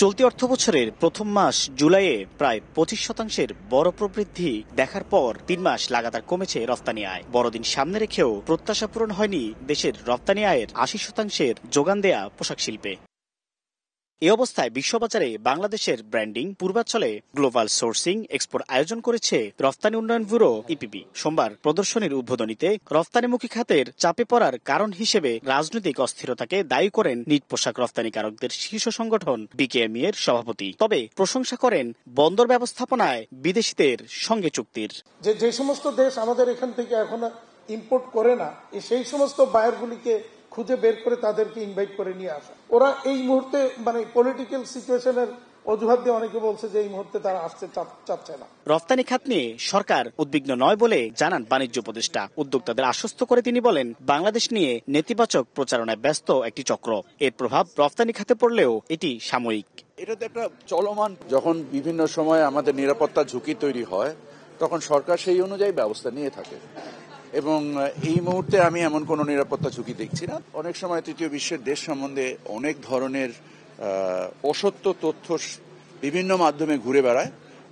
চলতি অর্থবছরের প্রথম মাস জুলাইয়ে প্রায় 25% বড় প্রবৃদ্ধি দেখার পর 3 মাস লাগাতার কমেছে রফতানি আয়। বড়দিন সামনে রেখেও প্রত্যাশা পূরণ হয়নি দেশের রফতানি আয়ের 80% যোগান দেয়া পোশাক শিল্পে। এই অবস্থায় বিশ্ববাজারে বাংলাদেশের ব্র্যান্ডিং পূর্বাঞ্চলে গ্লোবাল সোর্সিং এক্সপোর আয়োজন করেছে রফতানি উন্নয়ন ব্যুরো ইপিবি। সোমবার প্রদর্শনীর উদ্বোধনীতে রফতানিমুখী খাতের চাপে পড়ার কারণ হিসেবে রাজনৈতিক অস্থিরতাকে দায়ী করেন নিট পোশাক রফতানিকারকদের শীর্ষ সংগঠন বিকেএমই এর সভাপতি। তবে প্রশংসা করেন বন্দর ব্যবস্থাপনায় বিদেশিদের সঙ্গে চুক্তির। যে সমস্ত দেশ আমাদের এখান থেকে এখন ইম্পোর্ট করে না, সেই সমস্ত বায়ারগুলিকে খুঁজে বের করে তাদেরকে ইনভাইট করে নিয়ে আসা। ওরা এই মুহূর্তে পলিটিক্যাল সিচুয়েশনের অজুহাত দিয়ে অনেকে বলছে যে এই মুহূর্তে তারা আসতে চাচ্ছে না। রফতানি খাত নিয়ে সরকার উদ্বিগ্ন নয় বলে জানান বাণিজ্য উপদেষ্টা। উদ্যোক্তাদের আশ্বস্ত করে তিনি বলেন, বাংলাদেশ নিয়ে নেতিবাচক প্রচারণায় ব্যস্ত একটি চক্র। এর প্রভাব রফতানি খাতে পড়লেও এটি সাময়িক। এটা তো একটা চলমান, যখন বিভিন্ন সময় আমাদের নিরাপত্তা ঝুঁকি তৈরি হয় তখন সরকার সেই অনুযায়ী ব্যবস্থা নিয়ে থাকে এবং এই মুহূর্তে আমি এমন কোনো নিরাপত্তা ঝুঁকি দেখছি না। অনেক সময় তৃতীয় বিশ্বের দেশ সম্বন্ধে অনেক ধরনের অসত্য তথ্য বিভিন্ন মাধ্যমে ঘুরে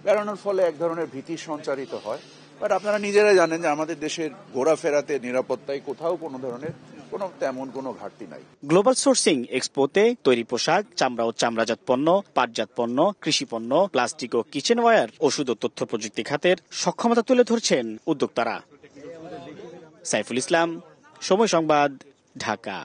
বেড়ানোর ফলে এক ধরনের ভীতি সঞ্চারিত হয়। বাট আপনারা নিজেরাই জানেন যে আমাদের দেশের ঘোরাফেরাতে নিরাপত্তায় কোথাও তেমন কোনো ঘাটতি নাই। গ্লোবাল সোর্সিং এক্সপোতে তৈরি পোশাক, চামড়া ও চামড়াজাত পণ্য, পাটজাত পণ্য, কৃষি পণ্য, প্লাস্টিক ও কিচেন ওয়্যার, ওষুধ ও তথ্য প্রযুক্তি খাতের সক্ষমতা তুলে ধরছেন উদ্যোক্তারা। সাইফুল ইসলাম, সময় সংবাদ, ঢাকা।